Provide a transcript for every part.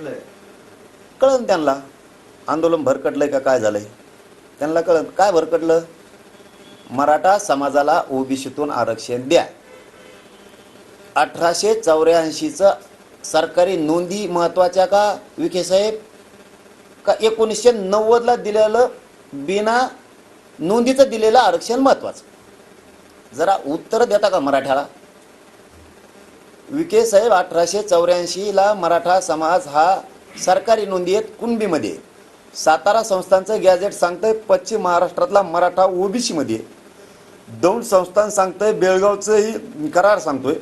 कळन त्यांना आंदोलन भरकटलंय का काय झालंय, त्यांना कळन काय भरकटलं. मराठा समाजाला ओबीसीतून आरक्षण द्या. 1884चं सरकारी नोंदी महत्त्वाच्या का विखे साहेब, का 1990ला दिलेलं बिना नोंदीचं दिलेलं आरक्षण महत्त्वाचं? जरा उत्तर देता का मराठ्याला? विखे साहेब, 1884ला मराठा समाज हा सरकारी नोंदी आहेत कुणबीमध्ये. सातारा संस्थांचं गॅजेट सांगतंय पश्चिम महाराष्ट्रातला मराठा ओबीसीमध्ये. दौंड संस्थान सांगतंय, बेळगावचंही करार सांगतोय,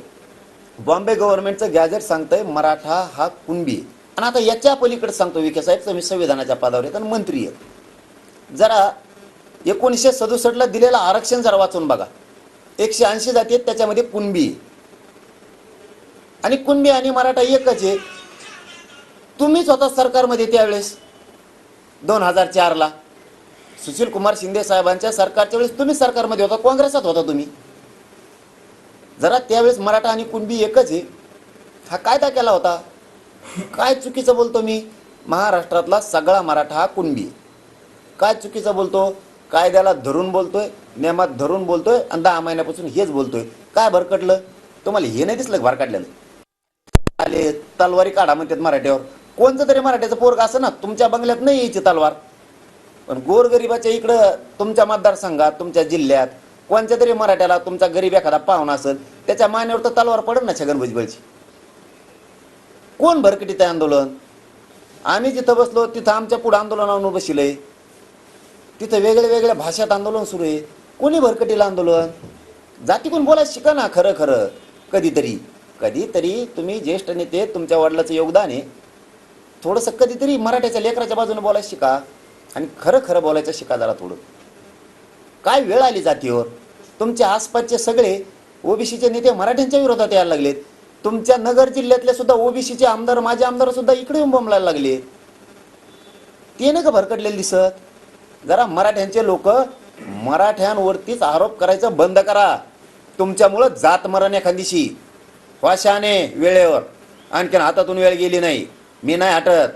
बॉम्बे गव्हर्नमेंटचं गॅजेट सांगतंय मराठा हा कुणबी. आणि आता याच्या पलीकडे सांगतो विखे साहेब, तुम्ही संविधानाच्या पदावर आहेत आणि मंत्री आहेत. जरा 1967ला दिलेलं आरक्षण जरा वाचून बघा. 180 जाती आहेत, त्याच्यामध्ये कुणबी आणि कुणबी आणि मराठा एकच आहे. तुम्हीच होता सरकारमध्ये त्यावेळेस 2004ला सुशील कुमार शिंदे साहेबांच्या सरकारच्या वेळेस तुम्ही सरकारमध्ये होता, काँग्रेसात होता तुम्ही. जरा त्यावेळेस मराठा आणि कुणबी एकच आहे हा कायदा केला होता. काय चुकीचं बोलतो मी? महाराष्ट्रातला सगळा मराठा हा कुणबी. काय चुकीचं बोलतो? कायद्याला धरून बोलतोय, नियमात धरून बोलतोय आणि 10 महिन्यापासून हेच बोलतोय. काय भरकटलं तुम्हाला? हे नाही दिसलं भरकटलेलं? आले तलवारी काढा म्हणतात मराठ्यावर. कोणतं तरी मराठ्याचं पोरग असं ना, तुमच्या बंगल्यात नाही यायची तलवार, पण गोरगरिबाच्या इकडं तुमच्या मतदारसंघात तुमच्या जिल्ह्यात कोणत्या तरी मराठ्याला तुमचा गरीब एखादा पाहुणा असेल त्याच्या मानेवर तर तलवार पडेल ना छगन भुजबळची. कोण भरकटीत आहे आंदोलन? आम्ही जिथं बसलो तिथं आमच्या पुढं आंदोलनावर बसलंय, तिथं वेगळ्या वेगळ्या भाषेत आंदोलन सुरू आहे. कोणी भरकटीला आंदोलन? जाती कोण बोलायला शिका ना. खरं खरं कधीतरी तुम्ही ज्येष्ठ नेते, तुमच्या वडिलाचं योगदान आहे, थोडंसं कधीतरी मराठ्याच्या लेकराच्या बाजूने बोलायला शिका आणि खरं खरं बोलायचं शिका जरा थोडं. काय वेळ आली जातीवर? तुमच्या आसपासचे सगळे ओबीसीचे नेते मराठ्यांच्या विरोधात यायला लागलेत. तुमच्या नगर जिल्ह्यातले सुद्धा ओबीसीचे आमदार, माझे आमदार सुद्धा इकडे येऊन बोंबलायला लागले. ते नाही का भरकटलेले दिसत? जरा मराठ्यांचे लोक मराठ्यांवरतीच आरोप करायचं बंद करा. तुमच्यामुळं जात मरण एखादीशी वाशाने वेळेवर. आणखीन हातातून वेळ गेली नाही, मी नाही हटत.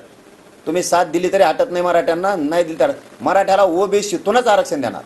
तुम्ही साथ दिली तरी हटत नाही मराठ्यांना, नाही दिली तर मराठ्याला ओबीसीतूनच आरक्षण देणार.